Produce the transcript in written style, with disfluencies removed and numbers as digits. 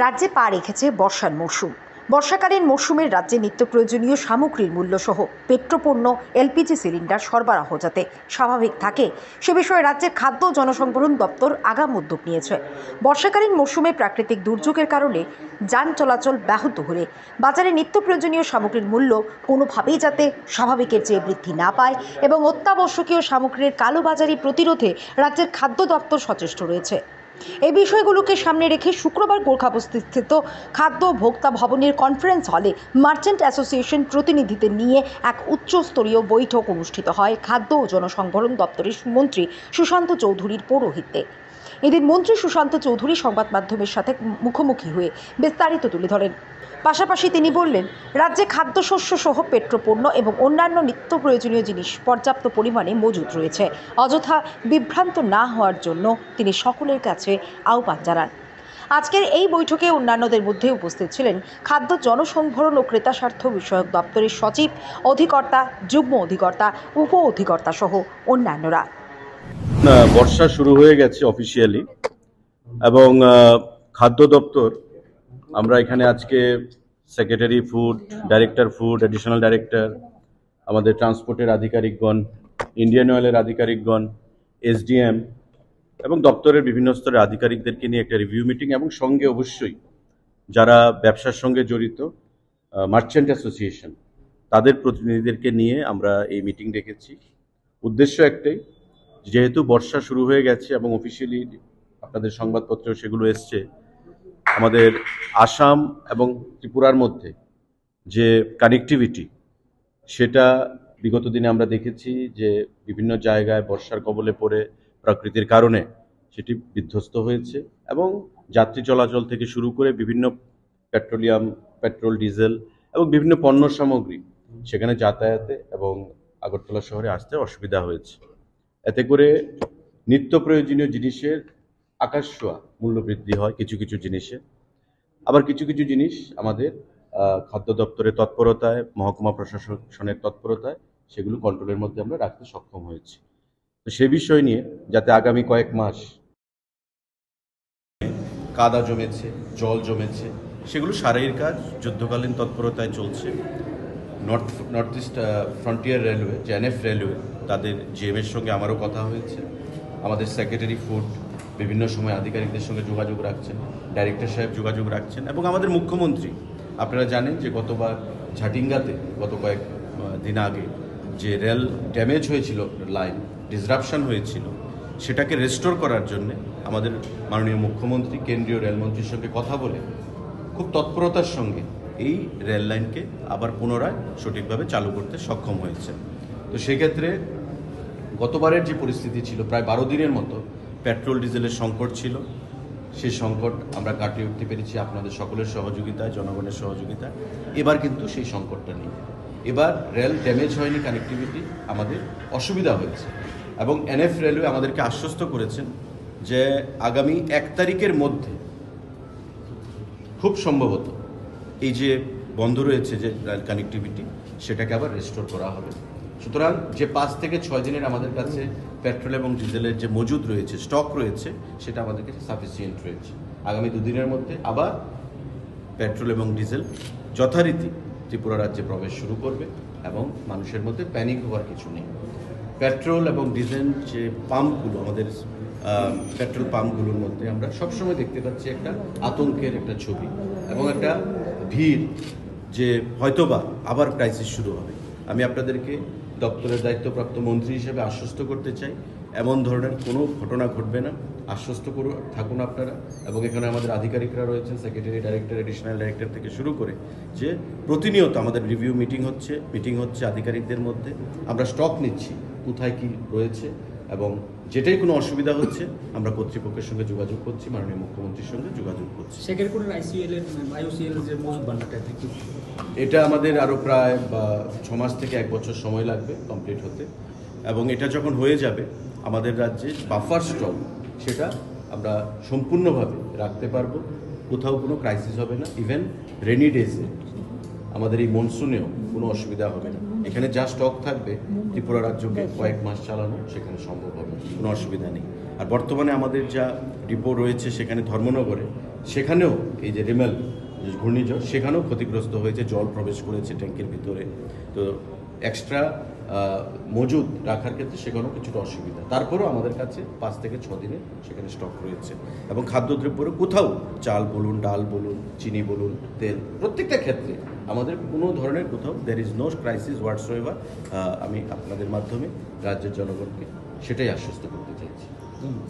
রাজ্যে পা রেখেছে বর্ষার মরশুম। বর্ষাকালীন মরশুমের রাজ্যে নিত্য প্রয়োজনীয় সামগ্রীর মূল্যসহ পেট্রোপণ্য এলপিজি সিলিন্ডার সরবরাহ যাতে স্বাভাবিক থাকে সে বিষয়ে রাজ্যের খাদ্য ও জনসংবরণ দপ্তর আগাম উদ্যোগ নিয়েছে। বর্ষাকালীন মরশুমে প্রাকৃতিক দুর্যোগের কারণে যান চলাচল ব্যাহত হলে বাজারে নিত্য প্রয়োজনীয় সামগ্রীর মূল্য কোনোভাবেই যাতে স্বাভাবিকের চেয়ে বৃদ্ধি না পায় এবং অত্যাবশ্যকীয় সামগ্রীর কালোবাজারি প্রতিরোধে রাজ্যের খাদ্য দপ্তর সচেষ্ট রয়েছে। এই বিষয়গুলোকে সামনে রেখে শুক্রবার গোর্খাবস্তিস্থিত খাদ্য ভোক্তা ভবনের কনফারেন্স হলে মার্চেন্ট অ্যাসোসিয়েশন প্রতিনিধিদের নিয়ে এক উচ্চস্তরীয় বৈঠক অনুষ্ঠিত হয় খাদ্য ও জনসংবরণ দপ্তরের মন্ত্রী সুশান্ত চৌধুরীর পৌরোহিত্যে। এদিন মন্ত্রী সুশান্ত চৌধুরী সংবাদ মাধ্যমের সাথে মুখোমুখি হয়ে বিস্তারিত তুলে ধরেন। পাশাপাশি তিনি বললেন, রাজ্যে খাদ্যশস্য সহ পেট্রোপণ্য এবং অন্যান্য নিত্য প্রয়োজনীয় জিনিস পর্যাপ্ত পরিমাণে মজুদ রয়েছে। অযথা বিভ্রান্ত না হওয়ার জন্য তিনি সকলের কাছে আহ্বান জানান। আজকের এই বৈঠকে অন্যান্যদের মধ্যে উপস্থিত ছিলেন খাদ্য জনসংবরণ ও ক্রেতা স্বার্থ বিষয়ক দপ্তরের সচিব, অধিকর্তা, যুগ্ম অধিকর্তা, উপ অধিকর্তা সহ অন্যান্যরা। বর্ষা শুরু হয়ে গেছে অফিসিয়ালি এবং খাদ্য দপ্তর আমরা এখানে আজকে secretary food, director food, additional director, আমাদের ট্রান্সপোর্টের আধিকারিকগণ, ইন্ডিয়ান অয়েলের আধিকারিকগণ, এসডিএম এবং দপ্তরের বিভিন্ন স্তরের আধিকারিকদেরকে নিয়ে একটা রিভিউ মিটিং এবং সঙ্গে অবশ্যই যারা ব্যবসার সঙ্গে জড়িত মার্চেন্ট অ্যাসোসিয়েশন তাদের প্রতিনিধিদেরকে নিয়ে আমরা এই মিটিং ডেকেছি। উদ্দেশ্য একটাই, যেহেতু বর্ষা শুরু হয়ে গেছে এবং অফিসিয়ালি আপনাদের সংবাদপত্রেও সেগুলো এসছে, আমাদের আসাম এবং ত্রিপুরার মধ্যে যে কানেক্টিভিটি সেটা বিগত দিনে আমরা দেখেছি যে বিভিন্ন জায়গায় বর্ষার কবলে পড়ে প্রকৃতির কারণে সেটি বিধ্বস্ত হয়েছে এবং যাত্রী চলাচল থেকে শুরু করে বিভিন্ন পেট্রোলিয়াম, পেট্রোল, ডিজেল এবং বিভিন্ন পণ্য সামগ্রী সেখানে যাতায়াতে এবং আগরতলা শহরে আসতে অসুবিধা হয়েছে। এতে করে নিত্য প্রয়োজনীয় জিনিসের আকাশ ছোঁয়া মূল্য বৃদ্ধি হয় কিছু কিছু জিনিসে, আবার কিছু কিছু জিনিস আমাদের খাদ্য দপ্তরের তৎপরতায়, মহকুমা প্রশাসনের তৎপরতায় সেগুলো কন্ট্রোলের মধ্যে আমরা রাখতে সক্ষম হয়েছি। তো সে বিষয় নিয়ে যাতে আগামী কয়েক মাস কাদা জমেছে, জল জমেছে, সেগুলো সারাইয়ের কাজ যুদ্ধকালীন তৎপরতায় চলছে। নর্থ ইস্ট ফ্রন্টিয়ার রেলওয়ে, যে এনএফ রেলওয়ে, তাদের জিএমের সঙ্গে আমারও কথা হয়েছে। আমাদের সেক্রেটারি ফুড বিভিন্ন সময় আধিকারিকদের সঙ্গে যোগাযোগ রাখছেন, ডাইরেক্টর সাহেব যোগাযোগ রাখছেন এবং আমাদের মুখ্যমন্ত্রী, আপনারা জানেন যে গতবার ঝাটিঙ্গাতে গত কয়েক দিন আগে যে রেল ড্যামেজ হয়েছিল, লাইন ডিসরাপশন হয়েছিল, সেটাকে রেস্টোর করার জন্য আমাদের মাননীয় মুখ্যমন্ত্রী কেন্দ্রীয় রেলমন্ত্রীর সঙ্গে কথা বলে খুব তৎপরতার সঙ্গে এই রেল লাইনকে আবার পুনরায় সঠিকভাবে চালু করতে সক্ষম হয়েছে। তো সেক্ষেত্রে গতবারের যে পরিস্থিতি ছিল, প্রায় 12 দিনের মতো পেট্রোল ডিজেলের সংকট ছিল, সেই সংকট আমরা কাটিয়ে উঠতে পেরেছি আপনাদের সকলের সহযোগিতায়, জনগণের সহযোগিতায়। এবার কিন্তু সেই সংকটটা নেই। এবার রেল ড্যামেজ হয়নি, কানেক্টিভিটি আমাদের অসুবিধা হয়েছে এবং এনএফ রেলওয়ে আমাদেরকে আশ্বস্ত করেছেন যে আগামী 1 তারিখের মধ্যে খুব সম্ভবত এই যে বন্ধ রয়েছে যে রেল কানেক্টিভিটি, সেটাকে আবার রেস্টোর করা হবে। সুতরাং যে 5 থেকে 6 দিনের আমাদের কাছে পেট্রোল এবং ডিজেলের যে মজুদ রয়েছে, স্টক রয়েছে, সেটা আমাদের কাছে সাফিসিয়েন্ট রয়েছে। আগামী 2 দিনের মধ্যে আবার পেট্রোল এবং ডিজেল যথারীতি ত্রিপুরা রাজ্যে প্রবেশ শুরু করবে এবং মানুষের মধ্যে প্যানিক হওয়ার কিছু নেই। পেট্রোল এবং ডিজেল যে পাম্পগুলো, আমাদের পেট্রোল পাম্পগুলোর মধ্যে আমরা সবসময় দেখতে পাচ্ছি একটা আতঙ্কের একটা ছবি এবং একটা ভিড় যে হয়তোবা আবার ক্রাইসিস শুরু হবে। আমি আপনাদেরকে দপ্তরের দায়িত্বপ্রাপ্ত মন্ত্রী হিসেবে আশ্বস্ত করতে চাই, এমন ধরনের কোনো ঘটনা ঘটবে না। আশ্বস্ত থাকুন আপনারা। এবং এখানে আমাদের আধিকারিকরা রয়েছেন, সেক্রেটারি, ডাইরেক্টর, অ্যাডিশনাল ডাইরেক্টর থেকে শুরু করে, যে প্রতিনিয়ত আমাদের রিভিউ মিটিং হচ্ছে আধিকারিকদের মধ্যে। আমরা স্টক নিচ্ছি কোথায় কি রয়েছে এবং যেটাই কোনো অসুবিধা হচ্ছে আমরা কর্তৃপক্ষের সঙ্গে যোগাযোগ করছি, মাননীয় মুখ্যমন্ত্রীর সঙ্গে যোগাযোগ করছি। এটা আমাদের আরও প্রায় 6 মাস থেকে 1 বছর সময় লাগবে কমপ্লিট হতে এবং এটা যখন হয়ে যাবে আমাদের রাজ্যে বাফার স্টক সেটা আমরা সম্পূর্ণভাবে রাখতে পারবো, কোথাও কোনো ক্রাইসিস হবে না। ইভেন রেনি ডেজে আমাদের এই মনসুনেও কোনো অসুবিধা হবে না। এখানে যা স্টক থাকবে ত্রিপুরা রাজ্যকে কয়েক মাস চালানো সেখানে সম্ভব হবে, কোনো অসুবিধা নেই। আর বর্তমানে আমাদের যা ডিপো রয়েছে সেখানে ধর্মনগরে, সেখানেও এই যে রিমেল যে ঘূর্ণিঝড় সেখানেও ক্ষতিগ্রস্ত হয়েছে, জল প্রবেশ করেছে ট্যাঙ্কের ভিতরে। তো এক্সট্রা মজুদ রাখার ক্ষেত্রে সেখানেও কিছুটা অসুবিধা। তারপরেও আমাদের কাছে 5 থেকে 6 দিনে সেখানে স্টক রয়েছে এবং খাদ্যদ্রব্যেরও কোথাও চাল বলুন, ডাল বলুন, চিনি বলুন, তেল, প্রত্যেকটা ক্ষেত্রে আমাদের কোনো ধরনের কোথাও দ্যার ইজ নো ক্রাইসিস হোয়াটসোএভার। আমি আপনাদের মাধ্যমে রাজ্যের জনগণকে সেটাই আশ্বস্ত করতে চাইছি। ধন্যবাদ।